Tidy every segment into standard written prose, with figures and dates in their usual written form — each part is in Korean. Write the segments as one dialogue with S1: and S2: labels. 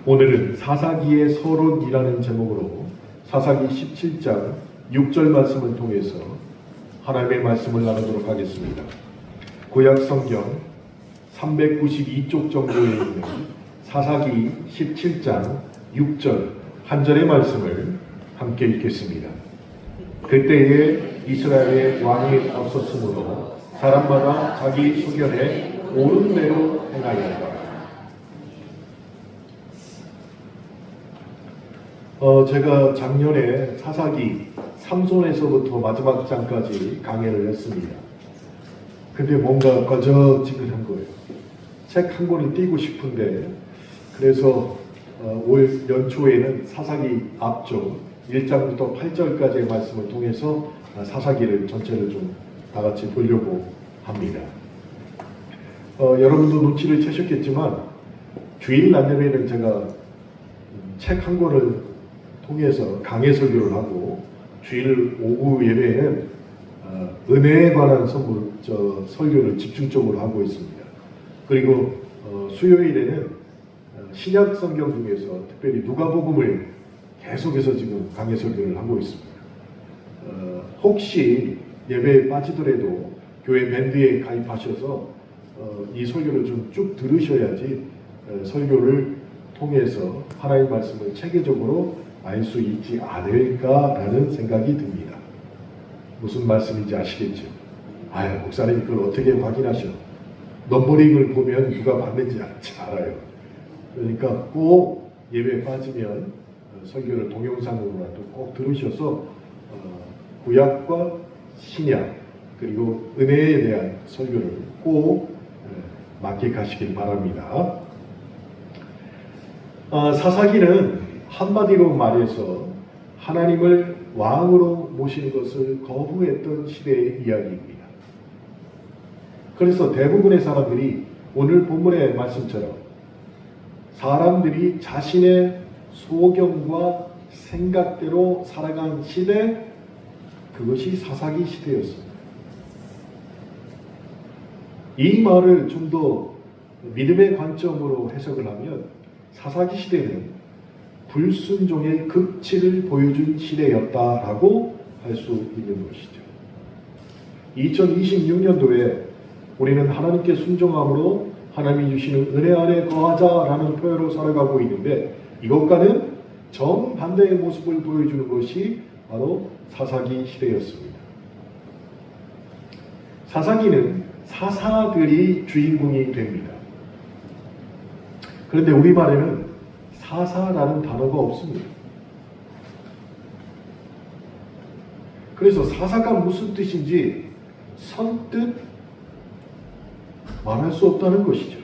S1: 오늘은 사사기의 서론이라는 제목으로 사사기 17장 6절 말씀을 통해서 하나님의 말씀을 나누도록 하겠습니다. 구약 성경 392쪽 정도에 있는 사사기 17장 6절 한 절의 말씀을 함께 읽겠습니다. 그때에 이스라엘의 왕이 없었으므로 사람마다 자기 소견에 옳은 대로 행하였다. 제가 작년에 사사기 삼손에서부터 마지막 장까지 강해를 했습니다. 근데 뭔가 거저지근한 거예요. 책 한 권을 띄고 싶은데, 그래서 올 연초에는 사사기 앞쪽 1장부터 8절까지의 말씀을 통해서 사사기를 전체를 좀 다 같이 보려고 합니다. 여러분도 눈치를 채셨겠지만 주일 낮예배는 제가 책 한 권을 통해서 강해 설교를 하고, 주일 오후 예배에는 은혜에 관한 설교를 집중적으로 하고 있습니다. 그리고 수요일에는 신약 성경 중에서 특별히 누가복음을 계속해서 지금 강해 설교를 하고 있습니다. 혹시 예배에 빠지더라도 교회 밴드에 가입하셔서 이 설교를 좀 쭉 들으셔야지 설교를 통해서 하나님의 말씀을 체계적으로 알 수 있지 않을까라는 생각이 듭니다. 무슨 말씀인지 아시겠죠? 목사님이 그걸 어떻게 확인하셔? 넘버링을 보면 누가 받는지 알아요. 그러니까 꼭 예배에 빠지면 설교를 동영상으로라도 꼭 들으셔서 구약과 신약 그리고 은혜에 대한 설교를 꼭 만끽하시길 바랍니다. 사사기는 한마디로 말해서 하나님을 왕으로 모시는 것을 거부했던 시대의 이야기입니다. 그래서 대부분의 사람들이 오늘 본문의 말씀처럼 사람들이 자신의 소견과 생각대로 살아간 시대, 그것이 사사기 시대였습니다. 이 말을 좀 더 믿음의 관점으로 해석을 하면 사사기 시대는 불순종의 극치를 보여준 시대였다라고 할 수 있는 것이죠. 2026년도에 우리는 하나님께 순종함으로 하나님이 주시는 은혜 안에 거하자라는 표현으로 살아가고 있는데, 이것과는 정반대의 모습을 보여주는 것이 바로 사사기 시대였습니다. 사사기는 사사들이 주인공이 됩니다. 그런데 우리말에는 사사라는 단어가 없습니다. 그래서 사사가 무슨 뜻인지 선뜻 말할 수 없다는 것이죠.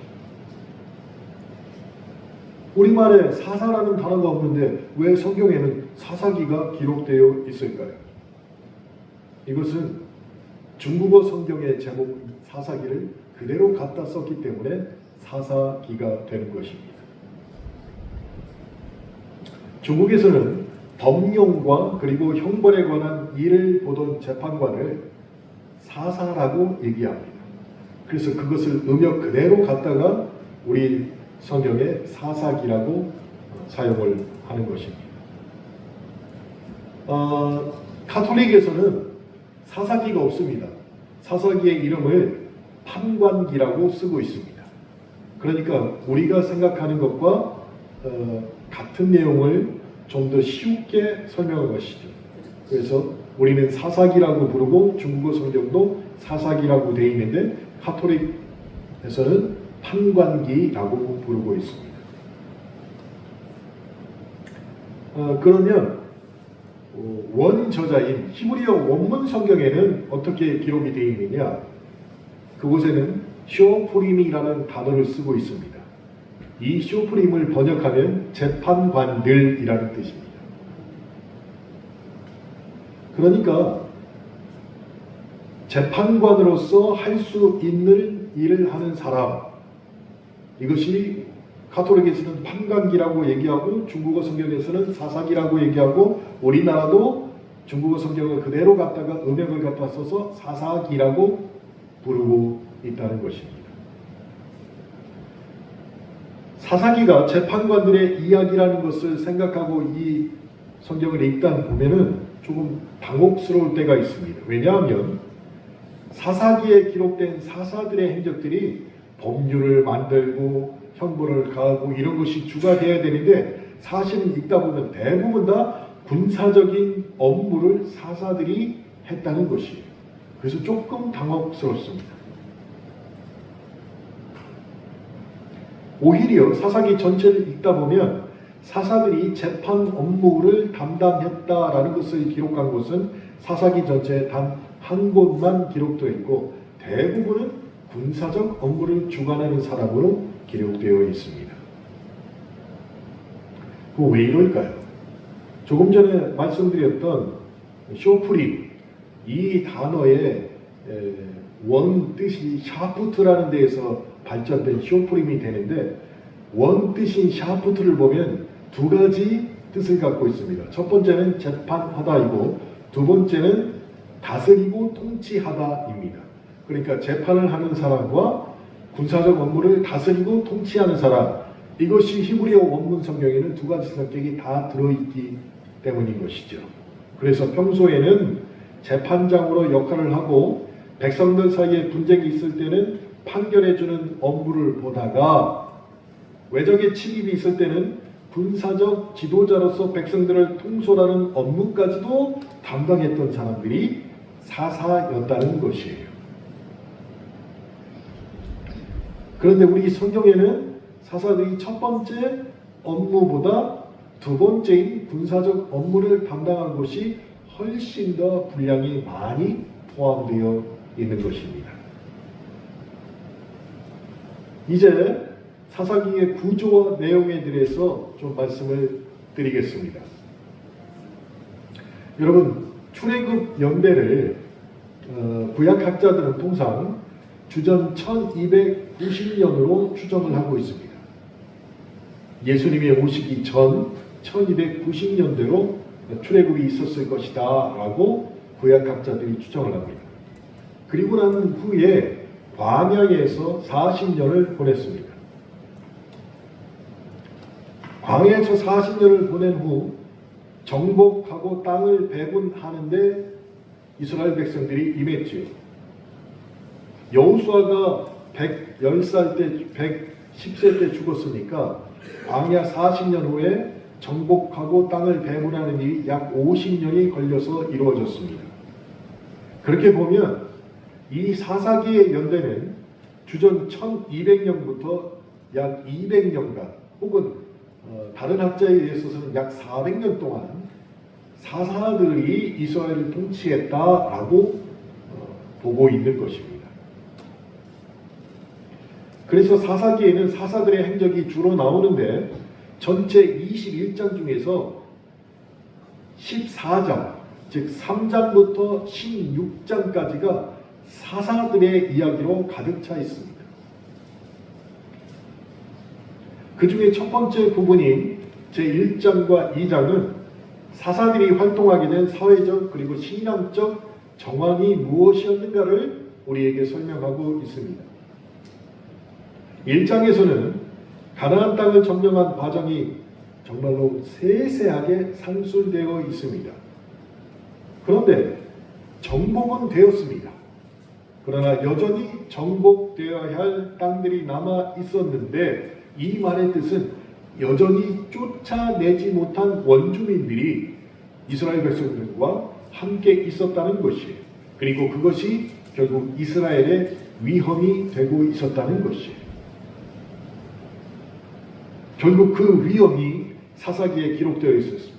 S1: 우리말에 사사라는 단어가 없는데 왜 성경에는 사사기가 기록되어 있을까요? 이것은 중국어 성경의 제목 사사기를 그대로 갖다 썼기 때문에 사사기가 되는 것입니다. 중국에서는 법령과 그리고 형벌에 관한 일을 보던 재판관을 사사라고 얘기합니다. 그래서 그것을 음역 그대로 갖다가 우리 성경에 사사기라고 사용을 하는 것입니다. 가톨릭에서는 사사기가 없습니다. 사사기의 이름을 판관기라고 쓰고 있습니다. 그러니까 우리가 생각하는 것과 같은 내용을 좀 더 쉽게 설명한 것이죠. 그래서 우리는 사사기라고 부르고 중국어 성경도 사사기라고 되어 있는데 가톨릭에서는 판관기라고 부르고 있습니다. 그러면 원저자인 히브리어 원문 성경에는 어떻게 기록이 되어 있느냐? 그곳에는 쇼프림이라는 단어를 쓰고 있습니다. 이 쇼프림을 번역하면 재판관들이라는 뜻입니다. 그러니까 재판관으로서 할 수 있는 일을 하는 사람, 이것이 가톨릭에서는 판관기라고 얘기하고 중국어 성경에서는 사사기라고 얘기하고, 우리나라도 중국어 성경을 그대로 갖다가 음역을 갖다 써서 사사기라고 부르고 있다는 것입니다. 사사기가 재판관들의 이야기라는 것을 생각하고 이 성경을 읽다 보면은 조금 당혹스러울 때가 있습니다. 왜냐하면 사사기에 기록된 사사들의 행적들이 법률을 만들고 형벌을 가하고 이런 것이 주가 되어야 되는데 사실은 읽다 보면 대부분 다 군사적인 업무를 사사들이 했다는 것이에요. 그래서 조금 당혹스럽습니다. 오히려 사사기 전체를 읽다 보면 사사들이 재판 업무를 담당했다라는 것을 기록한 곳은 사사기 전체에 단 한 곳만 기록되어 있고 대부분은 군사적 업무를 주관하는 사람으로 기록되어 있습니다. 왜 이럴까요? 조금 전에 말씀드렸던 쇼프림, 이 단어의 원 뜻이 샤프트라는 데에서 발전된 쇼프림이 되는데 원 뜻인 샤프트를 보면 두 가지 뜻을 갖고 있습니다. 첫 번째는 재판하다이고 두 번째는 다스리고 통치하다입니다. 그러니까 재판을 하는 사람과 군사적 업무를 다스리고 통치하는 사람, 이것이 히브리어 원문 성경에는 두 가지 성격이 다 들어있기 때문인 것이죠. 그래서 평소에는 재판장으로 역할을 하고 백성들 사이에 분쟁이 있을 때는 판결해주는 업무를 보다가 외적의 침입이 있을 때는 군사적 지도자로서 백성들을 통솔하는 업무까지도 담당했던 사람들이 사사였다는 것이에요. 그런데 우리 성경에는 사사들이 첫 번째 업무보다 두 번째인 군사적 업무를 담당한 것이 훨씬 더 분량이 많이 포함되어 있는 것입니다. 이제 사사기의 구조와 내용에 대해서 좀 말씀을 드리겠습니다. 여러분, 출애굽 연대를 구약학자들은 통상 주전 1290년으로 추정을 하고 있습니다. 예수님이 오시기 전 1290년대로 출애굽이 있었을 것이다 라고 구약학자들이 추정을 합니다. 그리고 난 후에 광야에서 40년을 보냈습니다. 광야에서 40년을 보낸 후 정복하고 땅을 배분하는데 이스라엘 백성들이 임했지요. 여호수아가 110살 때, 110세 때 죽었으니까 광야 40년 후에 정복하고 땅을 배분하는 일이 약 50년이 걸려서 이루어졌습니다. 그렇게 보면 이 사사기의 연대는 주전 1200년부터 약 200년간 혹은 다른 학자에 의해서는 약 400년 동안 사사들이 이스라엘을 통치했다라고 보고 있는 것입니다. 그래서 사사기에는 사사들의 행적이 주로 나오는데 전체 21장 중에서 14장, 즉 3장부터 16장까지가 사사들의 이야기로 가득 차 있습니다. 그 중에 첫 번째 부분인 제1장과 2장은 사사들이 활동하게 된 사회적 그리고 신앙적 정황이 무엇이었는가를 우리에게 설명하고 있습니다. 1장에서는 가나안 땅을 점령한 과정이 정말로 세세하게 상술되어 있습니다. 그런데 정복은 되었습니다. 그러나 여전히 정복되어야 할 땅들이 남아 있었는데 이 말의 뜻은 여전히 쫓아내지 못한 원주민들이 이스라엘 백성들과 함께 있었다는 것이에요. 그리고 그것이 결국 이스라엘의 위험이 되고 있었다는 것이에요. 결국 그 위험이 사사기에 기록되어 있었습니다.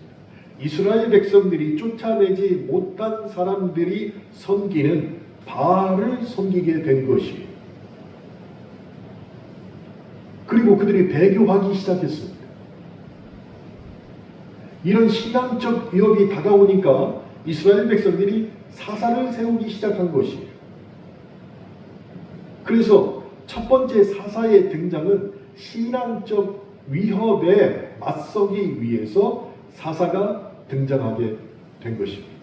S1: 이스라엘 백성들이 쫓아내지 못한 사람들이 섬기는 바알을 섬기게 된 것이에요. 그리고 그들이 배교하기 시작했습니다. 이런 신앙적 위협이 다가오니까 이스라엘 백성들이 사사를 세우기 시작한 것이에요. 그래서 첫 번째 사사의 등장은 신앙적 위협에 맞서기 위해서 사사가 등장하게 된 것입니다.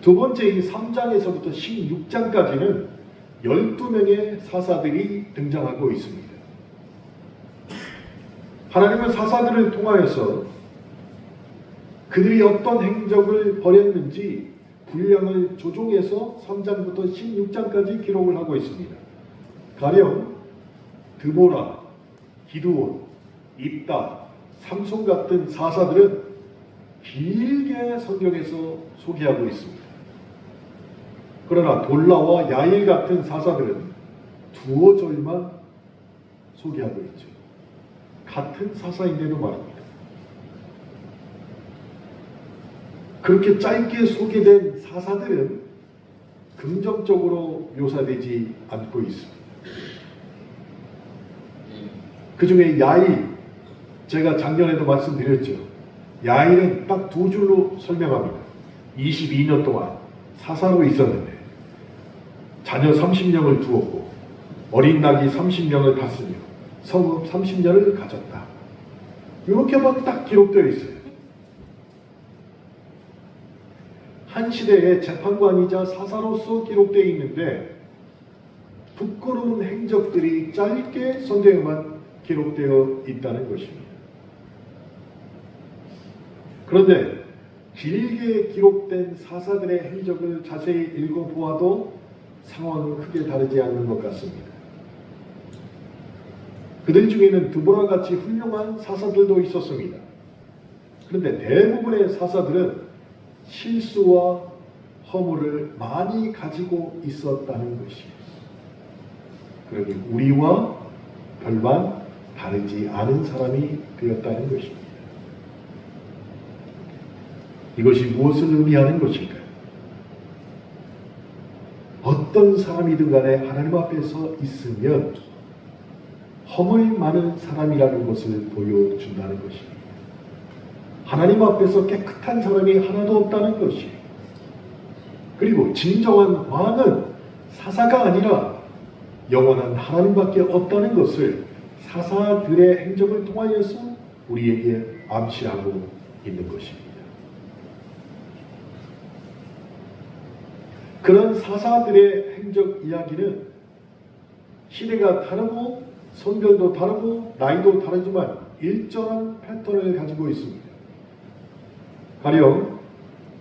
S1: 두 번째인 3장에서부터 16장까지는 12명의 사사들이 등장하고 있습니다. 하나님은 사사들을 통하여서 그들이 어떤 행적을 벌였는지 분량을 조종해서 3장부터 16장까지 기록을 하고 있습니다. 가령 드보라, 기드온, 입다, 삼손 같은 사사들은 길게 성경에서 소개하고 있습니다. 그러나 돌라와 야일 같은 사사들은 두어 절만 소개하고 있죠. 같은 사사인데도 말입니다. 그렇게 짧게 소개된 사사들은 긍정적으로 묘사되지 않고 있습니다. 그 중에 야일, 제가 작년에도 말씀드렸죠. 야일은 딱 두 줄로 설명합니다. 22년 동안 사사로 있었는데 자녀 30명을 두었고 어린 낙이 30명을 탔으며 성읍 30년을 가졌다. 이렇게만 딱 기록되어 있어요. 한 시대의 재판관이자 사사로서 기록되어 있는데 부끄러운 행적들이 짧게 성경에만 기록되어 있다는 것입니다. 그런데 길게 기록된 사사들의 행적을 자세히 읽어보아도 상황은 크게 다르지 않는 것 같습니다. 그들 중에는 드보라같이 훌륭한 사사들도 있었습니다. 그런데 대부분의 사사들은 실수와 허물을 많이 가지고 있었다는 것이에요. 그러니 우리와 별반 다르지 않은 사람이 되었다는 것입니다. 이것이 무엇을 의미하는 것일까요? 어떤 사람이든 간에 하나님 앞에서 있으면 허물 많은 사람이라는 것을 보여준다는 것입니다. 하나님 앞에서 깨끗한 사람이 하나도 없다는 것이에요. 그리고 진정한 왕은 사사가 아니라 영원한 하나님밖에 없다는 것을 사사들의 행적을 통하여서 우리에게 암시하고 있는 것입니다. 그런 사사들의 행적 이야기는 시대가 다르고 성별도 다르고 나이도 다르지만 일정한 패턴을 가지고 있습니다. 가령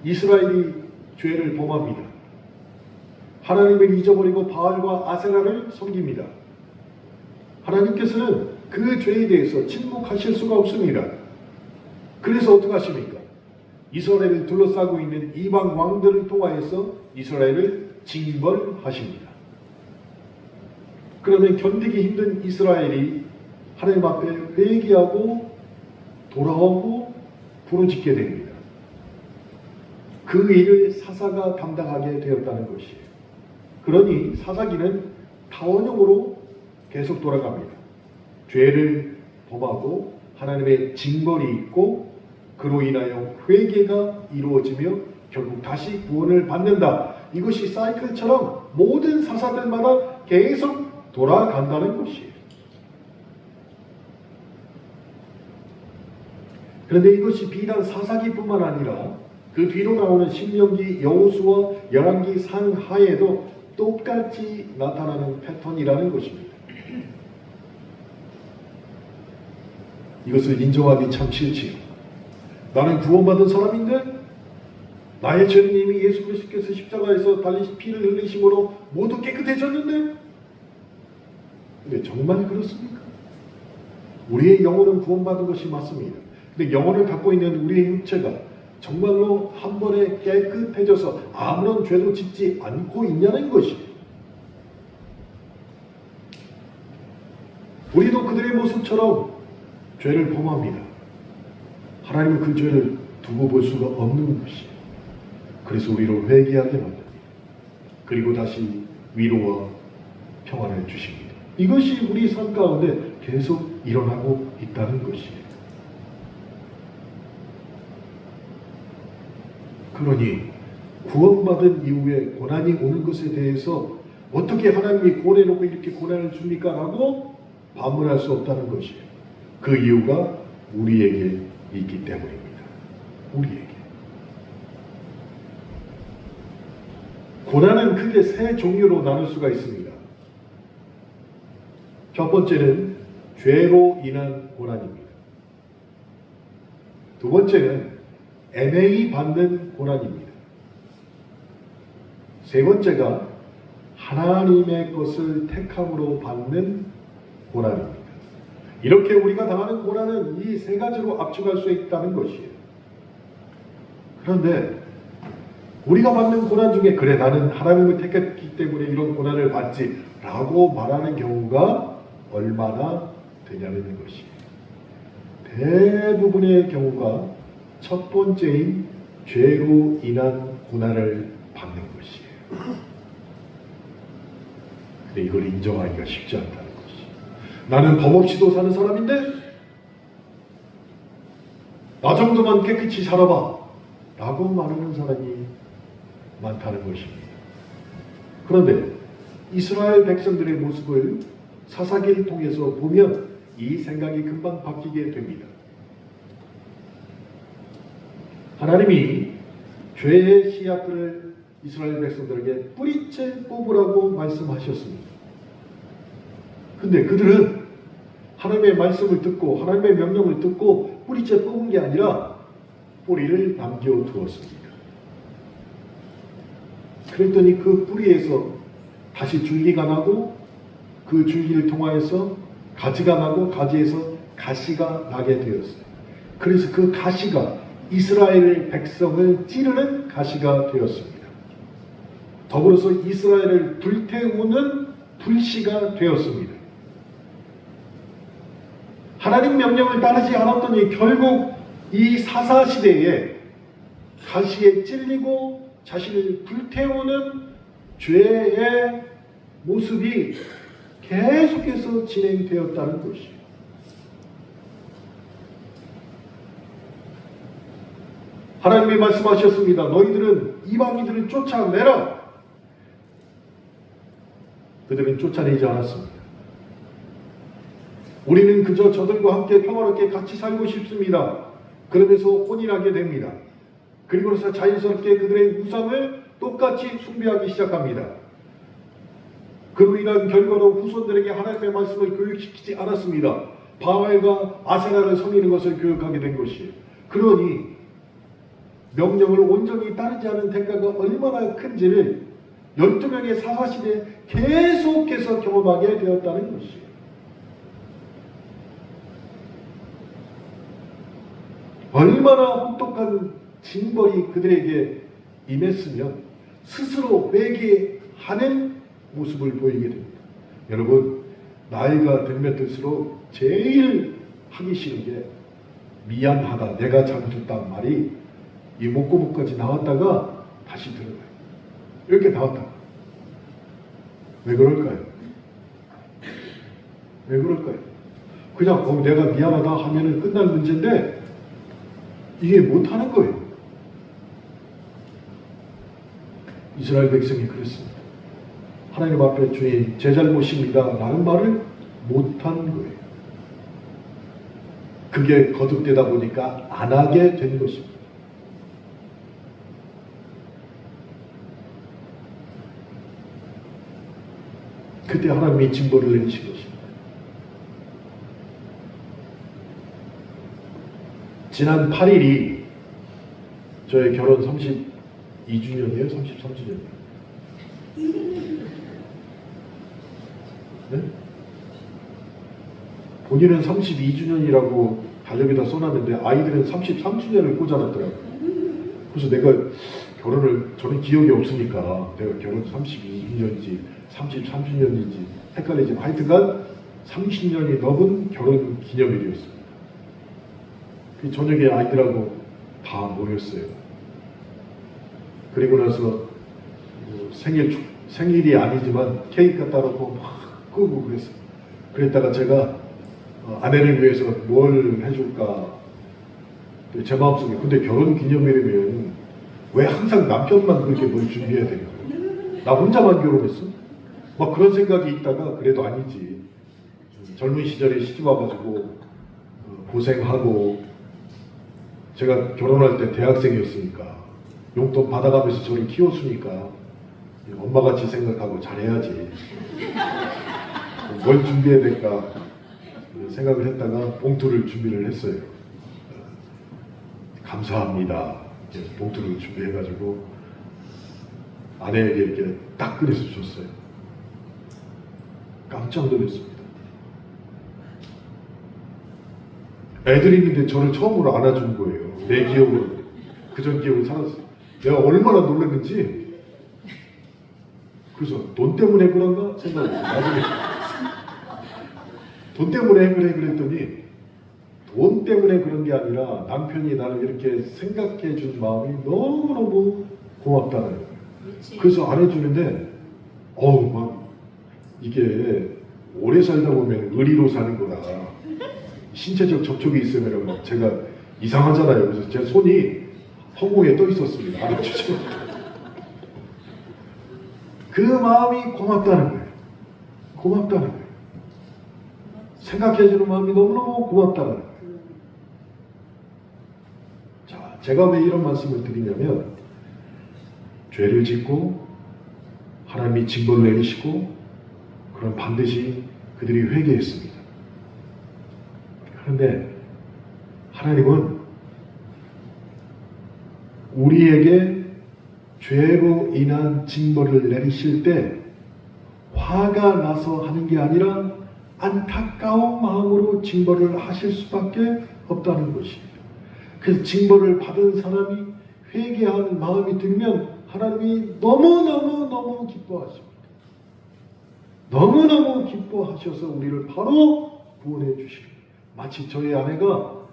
S1: 이스라엘이 죄를 범합니다. 하나님을 잊어버리고 바알과 아세라를 섬깁니다. 하나님께서는 그 죄에 대해서 침묵하실 수가 없습니다. 그래서 어떻게 하십니까? 이스라엘을 둘러싸고 있는 이방 왕들을 통하여서 이스라엘을 징벌하십니다. 그러면 견디기 힘든 이스라엘이 하나님 앞에 회개하고 돌아오고 부르짖게 됩니다. 그 일을 사사가 담당하게 되었다는 것이에요. 그러니 사사기는 타원형으로 계속 돌아갑니다. 죄를 범하고 하나님의 징벌이 있고 그로 인하여 회개가 이루어지며 결국 다시 구원을 받는다. 이것이 사이클처럼 모든 사사들마다 계속 돌아간다는 것이에요. 그런데 이것이 비단 사사기뿐만 아니라 그 뒤로 나오는 신명기, 여호수아, 열왕기 상하에도 똑같이 나타나는 패턴이라는 것입니다. 이것을 인정하기 참 싫지요. 나는 구원받은 사람인데 나의 죄는 이미 예수 그리스도께서 십자가에서 달리신 피를 흘리심으로 모두 깨끗해졌는데, 근데 정말 그렇습니까? 우리의 영혼은 구원받은 것이 맞습니다. 근데 영혼을 갖고 있는 우리의 육체가 정말로 한 번에 깨끗해져서 아무런 죄도 짓지 않고 있냐는 것이에요. 우리도 그들의 모습처럼 죄를 범합니다. 하나님은 그 죄를 두고 볼 수가 없는 것이에요. 그래서 우리를 회개하게 만듭니다. 그리고 다시 위로와 평안을 주십니다. 이것이 우리 삶 가운데 계속 일어나고 있다는 것이에요. 그러니 구원받은 이후에 고난이 오는 것에 대해서 어떻게 하나님이 구원해놓고 이렇게 고난을 줍니까? 라고 반문할 수 없다는 것이에요. 그 이유가 우리에게 있기 때문입니다. 우리에게. 고난은 크게 세 종류로 나눌 수가 있습니다. 첫 번째는 죄로 인한 고난입니다. 두 번째는 애매히 받는 고난입니다. 세 번째가 하나님의 것을 택함으로 받는 고난입니다. 이렇게 우리가 당하는 고난은 이 세 가지로 압축할 수 있다는 것이에요. 그런데 우리가 받는 고난 중에 그래 나는 하나님을 택했기 때문에 이런 고난을 받지 라고 말하는 경우가 얼마나 되냐는 것이에요. 대부분의 경우가 첫 번째인 죄로 인한 고난을 받는 것이에요. 근데 이걸 인정하기가 쉽지 않다는 것이에요. 나는 법 없이도 사는 사람인데 나 정도만 깨끗이 살아봐 라고 말하는 사람이 많다는 것입니다. 그런데 이스라엘 백성들의 모습을 사사기를 통해서 보면 이 생각이 금방 바뀌게 됩니다. 하나님이 죄의 씨앗들을 이스라엘 백성들에게 뿌리째 뽑으라고 말씀하셨습니다. 근데 그들은 하나님의 말씀을 듣고 하나님의 명령을 듣고 뿌리째 뽑은 게 아니라 뿌리를 남겨두었습니다. 그랬더니 그 뿌리에서 다시 줄기가 나고 그 줄기를 통하여서 가지가 나고 가지에서 가시가 나게 되었어요. 그래서 그 가시가 이스라엘 백성을 찌르는 가시가 되었습니다. 더불어서 이스라엘을 불태우는 불씨가 되었습니다. 하나님 명령을 따르지 않았더니 결국 이 사사시대에 가시에 찔리고 자신을 불태우는 죄의 모습이 계속해서 진행되었다는 것이에요. 하나님이 말씀하셨습니다. 너희들은 이방인들을 쫓아내라. 그들은 쫓아내지 않았습니다. 우리는 그저 저들과 함께 평화롭게 같이 살고 싶습니다. 그러면서 혼인하게 됩니다. 그리고서 자연스럽게 그들의 우상을 똑같이 숭배하기 시작합니다. 그로 인한 결과로 후손들에게 하나님의 말씀을 교육시키지 않았습니다. 바알과 아세라를 섬기는 것을 교육하게 된 것이에요. 그러니 명령을 온전히 따르지 않은 대가가 얼마나 큰지를 12명의 사사시대에 계속해서 경험하게 되었다는 것이에요. 얼마나 혹독한 징벌이 그들에게 임했으면 스스로 회개하는 모습을 보이게 됩니다. 여러분, 나이가 들면 들수록 제일 하기 싫은 게 미안하다, 내가 잘못했다는 말이 이 목구멍까지 나왔다가 다시 들어가요. 이렇게 나왔다가. 왜 그럴까요? 왜 그럴까요? 그냥 내가 미안하다 하면은 끝날 문제인데 이게 못하는 거예요. 이스라엘 백성이 그랬습니다. 하나님 앞에 주님 제 잘못입니다 라는 말을 못한 거예요. 그게 거듭되다 보니까 안 하게 된 것입니다. 그때 하나님이 징벌을 내리신 것입니다. 지난 8일이 저의 결혼 32주년이에요? 33주년이에요? 네? 본인은 32주년이라고 달력에다 써놨는데 아이들은 33주년을 꽂아놨더라고요. 그래서 내가 저는 기억이 없으니까 내가 결혼 32주년인지 33주년인지 헷갈리지만 하여튼간 30년이 넘은 결혼 기념일이었습니다. 그 저녁에 아이들하고 다 모였어요. 그리고 나서 생일이 아니지만 케이크 갖다 놓고 막 끄고 그랬어요. 그랬다가 제가 아내를 위해서 뭘 해줄까 제 마음속에 근데 결혼 기념일이면 왜 항상 남편만 그렇게 뭘 준비해야 되는 거예요? 나 혼자만 결혼했어? 막 그런 생각이 있다가 그래도 아니지. 젊은 시절에 시집 와가지고 고생하고 제가 결혼할 때 대학생이었으니까 용돈 받아가면서 저를 키웠으니까 엄마같이 생각하고 잘해야지. 뭘 준비해야 될까 생각을 했다가 봉투를 준비를 했어요. 감사합니다. 이렇게 봉투를 준비해가지고 아내에게 이렇게 딱 꺼내서 줬어요. 깜짝 놀랐습니다. 애들이 있는데 저를 처음으로 안아준 거예요. 내 기억으로. 그전 기억을 살았어요. 내가 얼마나 놀랐는지. 그래서 돈 때문에 그런가 생각했어요. 나중에 돈 때문에 그랬더니 돈 때문에 그런 게 아니라 남편이 나를 이렇게 생각해 준 마음이 너무너무 고맙다는 거예요. 그래서 안 해주는데 막 이게 오래 살다 보면 의리로 사는 거다. 신체적 접촉이 있으면 제가 이상하잖아요. 그래서 제 손이 허공에 떠 있었습니다. 알아주죠. 그 마음이 고맙다는 거예요. 고맙다는 거예요. 생각해주는 마음이 너무너무 고맙다는 거예요. 자, 제가 왜 이런 말씀을 드리냐면 죄를 짓고 하나님이 징벌을 내리시고 그럼 반드시 그들이 회개했습니다. 그런데 하나님은 우리에게 죄로 인한 징벌을 내리실 때 화가 나서 하는 게 아니라 안타까운 마음으로 징벌을 하실 수밖에 없다는 것입니다. 그래서 징벌을 받은 사람이 회개하는 마음이 들면 하나님이 너무너무 기뻐하십니다. 너무너무 기뻐하셔서 우리를 바로 구원해 주십니다. 마치 저희 아내가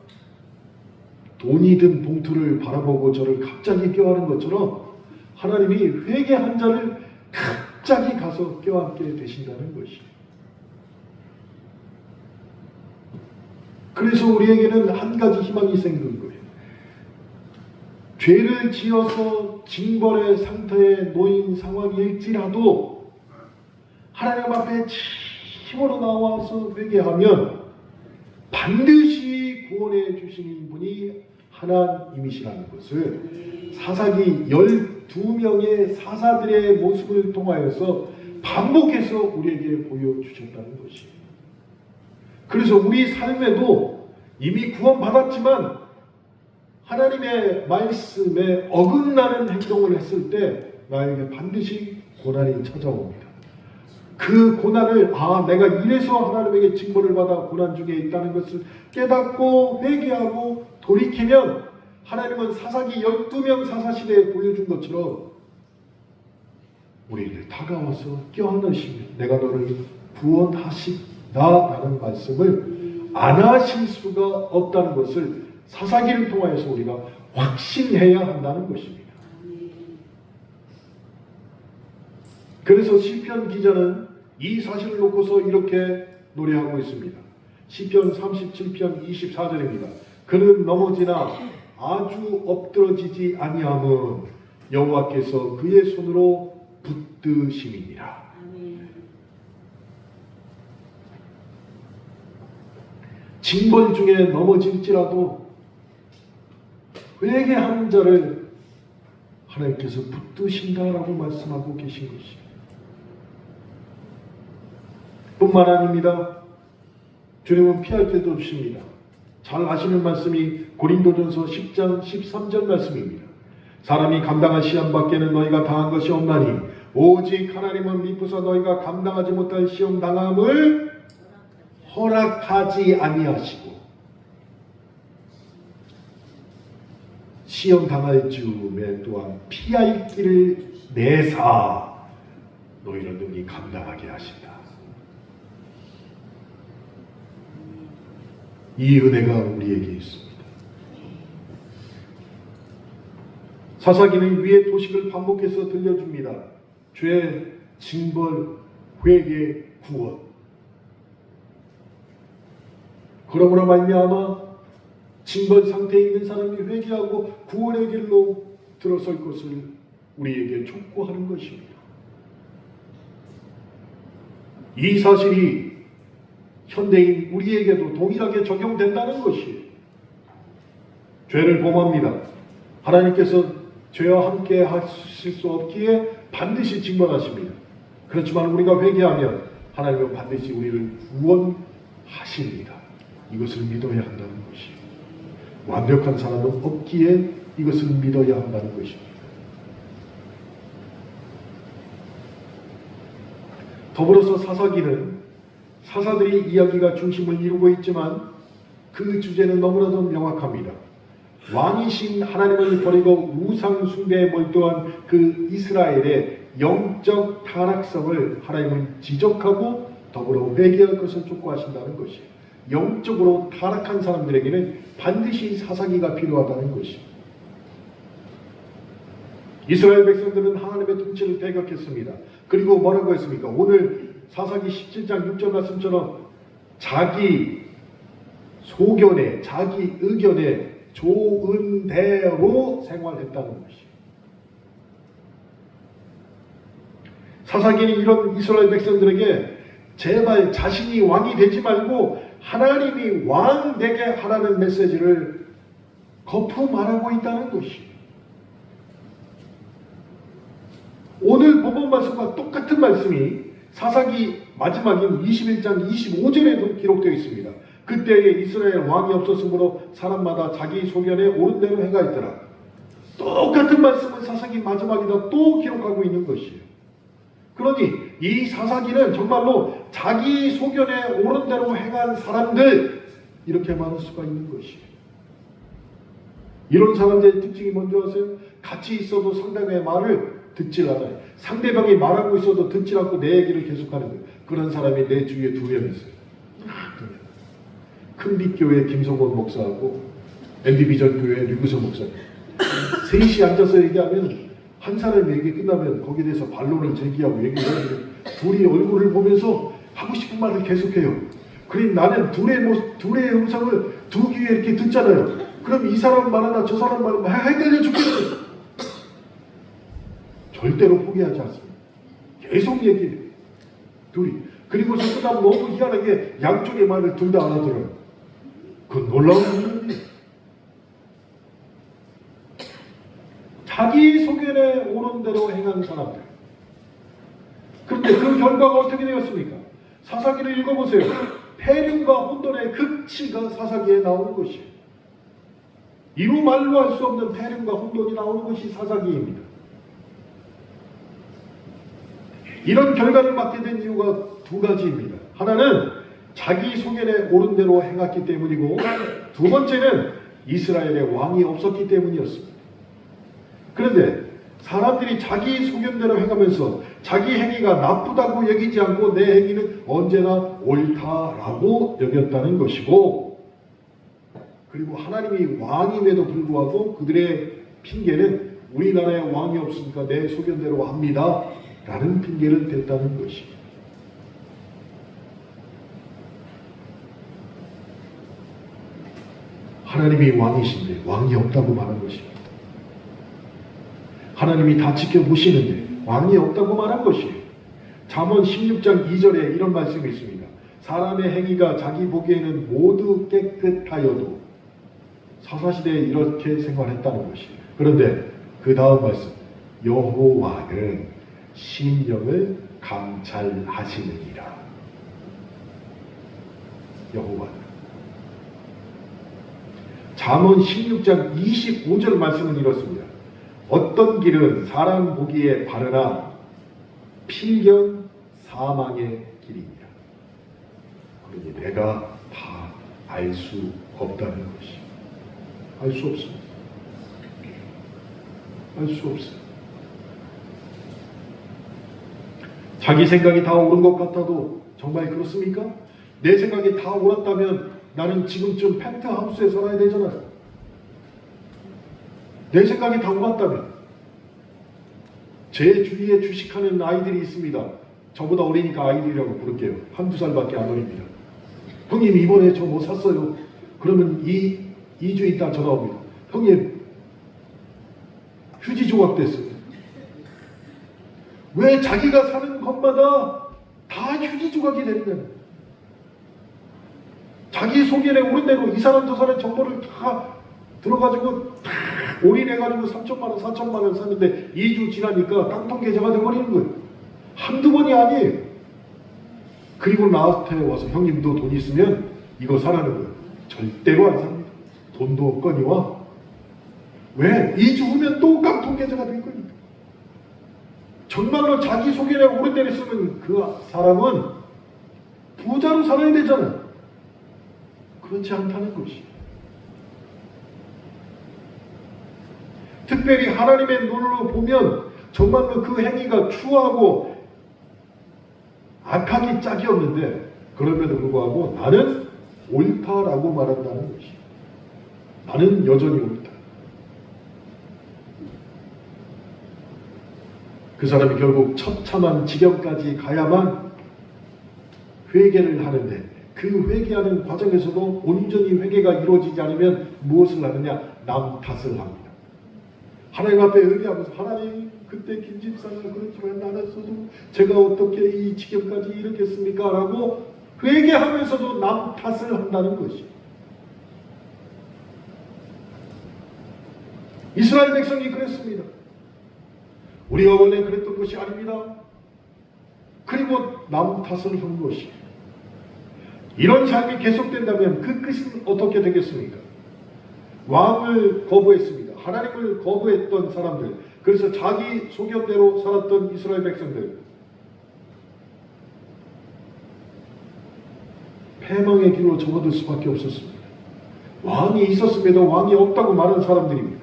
S1: 돈이 든 봉투를 바라보고 저를 갑자기 껴안은 것처럼 하나님이 회개한 자를 갑자기 가서 껴안게 되신다는 것이에요. 그래서 우리에게는 한 가지 희망이 생긴 거예요. 죄를 지어서 징벌의 상태에 놓인 상황일지라도 하나님 앞에 힘으로 나와서 회개하면 반드시 구원해 주시는 분이 하나님이시라는 것을 사사기 12명의 사사들의 모습을 통하여서 반복해서 우리에게 보여주셨다는 것이에요. 그래서 우리 삶에도 이미 구원받았지만 하나님의 말씀에 어긋나는 행동을 했을 때 나에게 반드시 고난이 찾아옵니다. 그 고난을 내가 이래서 하나님에게 징벌을 받아 고난 중에 있다는 것을 깨닫고 회개하고 돌이키면 하나님은 사사기 12명 사사시대에 보여준 것처럼 우리를 다가와서 껴안으시며 내가 너를 구원하시다라는 말씀을 안 하실 수가 없다는 것을 사사기를 통하여서 우리가 확신해야 한다는 것입니다. 그래서 시편 기자는 이 사실을 놓고서 이렇게 노래하고 있습니다. 시편 37편 24절입니다. 그는 넘어지나 아주 엎드러지지 아니함은 여호와께서 그의 손으로 붙드심이니라. 징벌 중에 넘어질지라도 회개하는 자를 하나님께서 붙드신다라고 말씀하고 계신 것입니다. 뿐만 아닙니다. 주님은 피할 데도 없습니다. 잘 아시는 말씀이 고린도전서 10장 13절 말씀입니다. 사람이 감당할 시험 밖에는 너희가 당한 것이 없나니 오직 하나님은 미쁘사 너희가 감당하지 못할 시험 당함을 허락하지 아니하시고 시험 당할 즈음에 또한 피할 길을 내사 너희를 능히 감당하게 하신다. 이 은혜가 우리에게 있습니다. 사사기는 위의 도식을 반복해서 들려줍니다. 죄, 징벌, 회개, 구원. 그러므로 말미암아 징벌 상태에 있는 사람이 회개하고 구원의 길로 들어설 것을 우리에게 촉구하는 것입니다. 이 사실이 현대인 우리에게도 동일하게 적용된다는 것이에요. 죄를 범합니다. 하나님께서 죄와 함께 하실 수 없기에 반드시 징벌하십니다. 그렇지만 우리가 회개하면 하나님은 반드시 우리를 구원하십니다. 이것을 믿어야 한다는 것이에요. 완벽한 사람은 없기에 이것을 믿어야 한다는 것입니다. 더불어서 사사기는 사사들의 이야기가 중심을 이루고 있지만 그 주제는 너무나도 명확합니다. 왕이신 하나님을 버리고 우상 숭배에 몰두한 그 이스라엘의 영적 타락성을 하나님은 지적하고 더불어 회개할 것을 촉구하신다는 것이에요. 영적으로 타락한 사람들에게는 반드시 사사기가 필요하다는 것이에요. 이스라엘 백성들은 하나님의 통치를 배격했습니다. 그리고 뭐라고 했습니까? 오늘 사사기 17장 6절 말씀처럼 자기 소견에, 자기 의견에 좋은 대로 생활했다는 것이에요. 사사기는 이런 이스라엘 백성들에게 제발 자신이 왕이 되지 말고 하나님이 왕 되게 하라는 메시지를 거푸말하고 있다는 것이에요. 오늘 본문 말씀과 똑같은 말씀이 사사기 마지막인 21장 25절에도 기록되어 있습니다. 그때에 이스라엘 왕이 없었으므로 사람마다 자기 소견에 옳은 대로 행하였더라. 똑같은 말씀을 사사기 마지막에다 또 기록하고 있는 것이에요. 그러니 이 사사기는 정말로 자기 소견에 옳은 대로 행한 사람들, 이렇게 말할 수가 있는 것이에요. 이런 사람들의 특징이 뭔지 아세요? 같이 있어도 상대방의 말을 듣질 않아요. 상대방이 말하고 있어도 듣질 않고 내 얘기를 계속하는 거예요. 그런 사람이 내 주위에 2명 있어요. 큰빛교회 김성원 목사하고 MB비전교회 류구선 목사님. 셋이 앉아서 얘기하면 한 사람이 얘기 끝나면 거기에 대해서 반론을 제기하고 얘기를 하면 둘이 얼굴을 보면서 하고 싶은 말을 계속해요. 그럼 나는 둘의 음성을 두 귀에 이렇게 듣잖아요. 그럼 이 사람 말하나 저 사람 말하나 헷갈려 죽겠어요. 절대로 포기하지 않습니다. 계속 얘기해요. 둘이. 그리고서 그다음 너무 희한하게 양쪽의 말을 둘 다 알아들어요. 그건 놀라운 일이에요. 자기 소견에 옳은 대로 행한 사람들. 그런데 그 결과가 어떻게 되었습니까? 사사기를 읽어보세요. 폐륜과 혼돈의 극치가 사사기에 나오는 것이에요. 이루 말로 할 수 없는 폐륜과 혼돈이 나오는 것이 사사기입니다. 이런 결과를 맞게 된 이유가 2가지입니다. 하나는 자기 소견에 옳은 대로 행했기 때문이고, 2번째는 이스라엘의 왕이 없었기 때문이었습니다. 그런데 사람들이 자기 소견대로 행하면서 자기 행위가 나쁘다고 여기지 않고 내 행위는 언제나 옳다라고 여겼다는 것이고, 그리고 하나님이 왕임에도 불구하고 그들의 핑계는 우리나라에 왕이 없으니까 내 소견대로 합니다 라는 핑계를 댔다는 것입니다. 하나님이 왕이신데 왕이 없다고 말한 것입니다. 하나님이 다 지켜보시는데 왕이 없다고 말한 것이에요. 잠언 16장 2절에 이런 말씀이 있습니다. 사람의 행위가 자기 보기에는 모두 깨끗하여도 사사시대에 이렇게 생활했다는 것이에요. 그런데 그 다음 말씀, 여호와는 심령을 감찰하시느니라. 여호와는. 잠언 16장 25절 말씀은 이렇습니다. 어떤 길은 사람 보기에 바르나 필경 사망의 길입니다. 그러니 내가 다 알 수 없다는 것이. 알 수 없습니다. 알 수 없어요. 자기 생각이 다 옳은 것 같아도 정말 그렇습니까? 내 생각이 다 옳았다면 나는 지금쯤 펜트하우스에 살아야 되잖아요. 내 생각이 다 옳았다면. 제 주위에 주식하는 아이들이 있습니다. 저보다 어리니까 아이들이라고 부를게요. 1~2살밖에 안 어립니다. 형님 이번에 저 뭐 샀어요. 그러면 2주 있다 전화 옵니다. 형님 휴지 조각 됐어요. 왜 자기가 사는 것마다 다 휴지 조각이 되는 거예요. 자기 소견에 오른 대로 이 사람 저 사람 정보를 다 들어가지고 다 올인해가지고 3천만 원, 4천만 원 샀는데 2주 지나니까 깡통 계좌가 돼버리는 거예요. 한두 번이 아니에요. 그리고 나한테 와서 형님도 돈 있으면 이거 사라는 거예요. 절대로 안 삽니다. 돈도 없거니와. 왜? 2주 후면 또 깡통 계좌가 될 거니까. 정말로 자기 소개를 옳은 데를 쓰면 그 사람은 부자로 살아야 되잖아요. 그렇지 않다는 것이. 특별히 하나님의 눈으로 보면 정말로 그 행위가 추하고 악하기 짝이 없는데, 그럼에도 불구하고 나는 옳다라고 말한다는 것이. 나는 여전히 옳다. 그 사람이 결국 처참한 지경까지 가야만 회개를 하는데, 그 회개하는 과정에서도 온전히 회개가 이루어지지 않으면 무엇을 하느냐? 남 탓을 합니다. 하나님 앞에 회개하면서, 하나님 그때 김집사가 그렇지만 나였어도 제가 어떻게 이 지경까지 이르겠습니까? 라고 회개하면서도 남 탓을 한다는 것이. 이스라엘 백성이 그랬습니다. 우리가 원래 그랬던 것이 아닙니다. 그리고 남 탓을 한 것이. 이런 삶이 계속된다면 그 끝은 어떻게 되겠습니까? 왕을 거부했습니다. 하나님을 거부했던 사람들, 그래서 자기 소견대로 살았던 이스라엘 백성들, 패망의 길로 접어들 수밖에 없었습니다. 왕이 있었음에도 왕이 없다고 말하는 사람들입니다.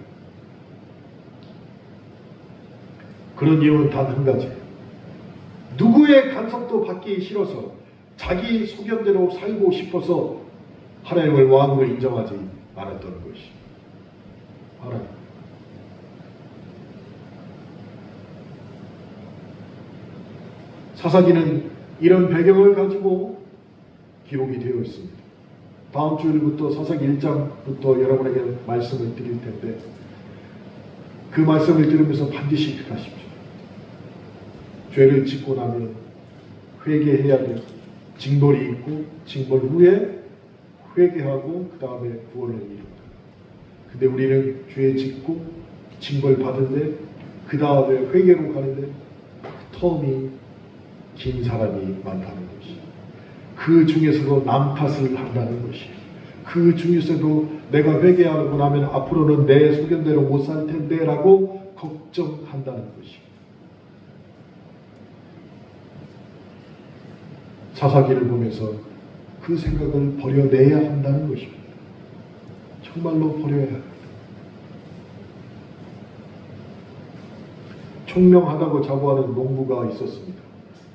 S1: 그런 이유는 단 한 가지. 누구의 간섭도 받기 싫어서 자기 소견대로 살고 싶어서 하나님을 왕으로 인정하지 않았던 것이. 하나님. 사사기는 이런 배경을 가지고 기록이 되어 있습니다. 다음 주일부터 사사기 1장부터 여러분에게 말씀을 드릴 텐데, 그 말씀을 들으면서 반드시 기억하십시오. 죄를 짓고 나면 회개해야 돼요. 징벌이 있고 징벌 후에 회개하고 그 다음에 구원을 이룬다. 근데 우리는 죄 짓고 징벌 받은데 그 다음에 회개로 가는데 텀이 긴 사람이 많다는 것이. 그 중에서도 남 탓을 한다는 것이. 그 중에서도 내가 회개하고 나면 앞으로는 내 소견대로 못 살 텐데 라고 걱정한다는 것이. 사사기를 보면서 그 생각을 버려내야 한다는 것입니다. 정말로 버려야 합니다. 총명하다고 자부하는 농부가 있었습니다.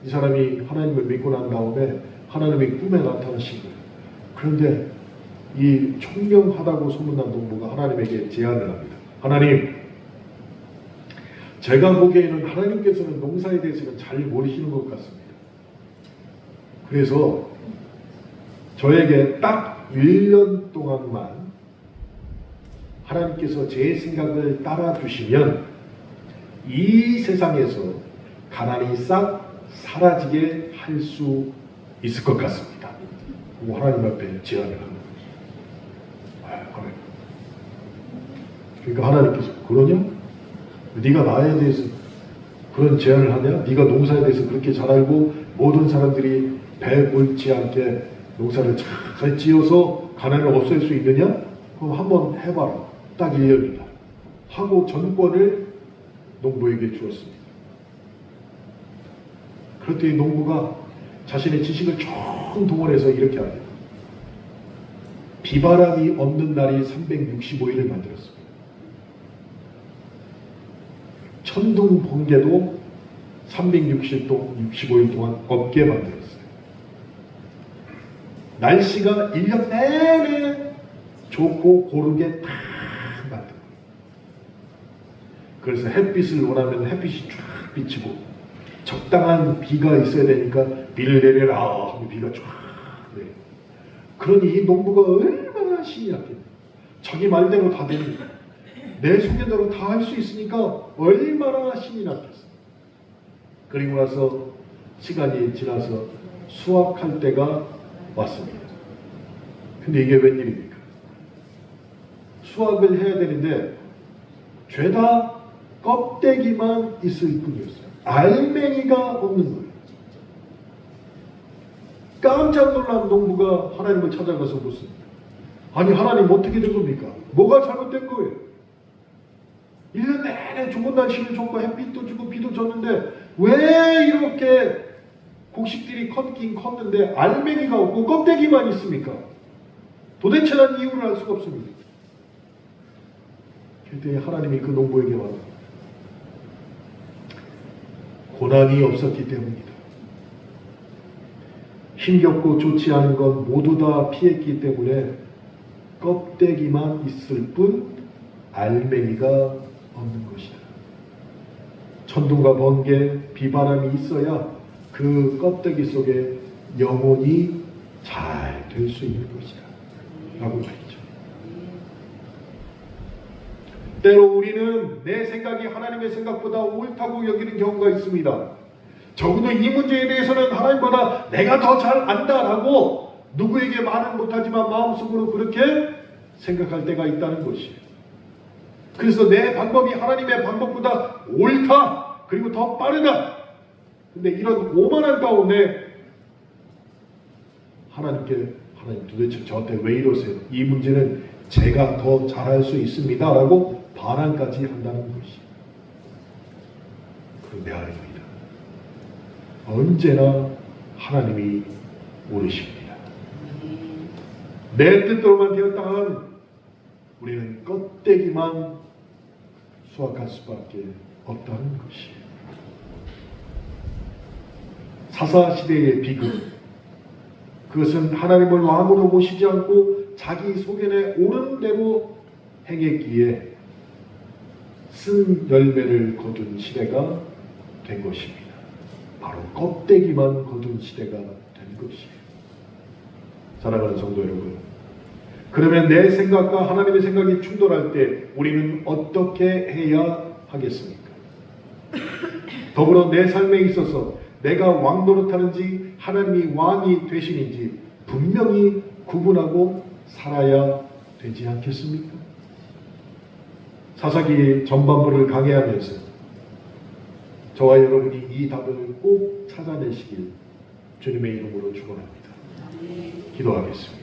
S1: 이 사람이 하나님을 믿고 난 다음에 하나님이 꿈에 나타나신 거예요. 그런데 이 총명하다고 소문난 농부가 하나님에게 제안을 합니다. 하나님, 제가 보기에는 하나님께서는 농사에 대해서는 잘 모르시는 것 같습니다. 그래서 저에게 딱 1년 동안만 하나님께서 제 생각을 따라주시면 이 세상에서 가난이 싹 사라지게 할 수 있을 것 같습니다. 그리고 하나님 앞에 제안을 합니다. 그러니까 하나님께서, 그러냐? 네가 나에 대해서 그런 제안을 하냐? 네가 농사에 대해서 그렇게 잘 알고 모든 사람들이 배 옳지 않게 농사를 잘 지어서 가난을 없앨 수 있느냐? 그럼 한번 해봐라. 딱 1년이다. 하고 전권을 농부에게 주었습니다. 그랬더니 농부가 자신의 지식을 총 동원해서 이렇게 합니다. 비바람이 없는 날이 365일을 만들었습니다. 천둥 번개도 365일 동안 없게 만들었어요. 날씨가 1년 내내 좋고 고르게 다 만들어요. 그래서 햇빛을 원하면 햇빛이 쫙 비치고, 적당한 비가 있어야 되니까 비를 내려라 하면 비가 쫙 내려요. 그러니 이 농부가 얼마나 신이 났겠냐. 자기 말대로 다 됩니다. 내 소견대로 다 할 수 있으니까 얼마나 신이 났겠어. 그리고 나서 시간이 지나서 수확할 때가 왔습니다. 근데 이게 웬일입니까? 수확을 해야 되는데 죄다 껍데기만 있을 뿐이었어요. 알맹이가 없는 거예요. 깜짝 놀란 농부가 하나님을 찾아가서 묻습니다. 아니 하나님 어떻게 된 겁니까? 뭐가 잘못된 거예요? 1년 내내 좋은 날씨를 줬고 햇빛도 주고 비도 줬는데 왜 이렇게 곡식들이 컸긴 컸는데 알맹이가 없고 껍데기만 있습니까? 도대체 난 이유를 알 수가 없습니다. 그때 하나님이 그 농부에게 말합니다. 고난이 없었기 때문이다. 힘겹고 좋지 않은 건 모두 다 피했기 때문에 껍데기만 있을 뿐 알맹이가 없는 것이다. 천둥과 번개, 비바람이 있어야 그 껍데기 속에 영혼이 잘 될 수 있는 것이다. 라고 말이죠. 때로 우리는 내 생각이 하나님의 생각보다 옳다고 여기는 경우가 있습니다. 적어도 이 문제에 대해서는 하나님보다 내가 더 잘 안다라고 누구에게 말은 못하지만 마음속으로 그렇게 생각할 때가 있다는 것이에요. 그래서 내 방법이 하나님의 방법보다 옳다, 그리고 더 빠르다. 근데 이런 오만한 가운데 하나님 도대체 저한테 왜 이러세요? 이 문제는 제가 더 잘할 수 있습니다 라고 반항까지 한다는 것이에요. 그런데 아닙니다. 언제나 하나님이 옳으십니다. 내 뜻대로만 되었다면 우리는 껍데기만 수확할 수밖에 없다는 것이에요. 사사시대의 비극, 그것은 하나님을 왕으로 모시지 않고 자기 소견에 옳은 대로 행했기에 쓴 열매를 거둔 시대가 된 것입니다. 바로 껍데기만 거둔 시대가 된 것이에요. 사랑하는 성도 여러분, 그러면 내 생각과 하나님의 생각이 충돌할 때 우리는 어떻게 해야 하겠습니까? 더불어 내 삶에 있어서 내가 왕 노릇하는지 하나님이 왕이 되시는지 분명히 구분하고 살아야 되지 않겠습니까? 사사기 전반부를 강해하면서 저와 여러분이 이 답을 꼭 찾아내시길 주님의 이름으로 축원합니다. 기도하겠습니다.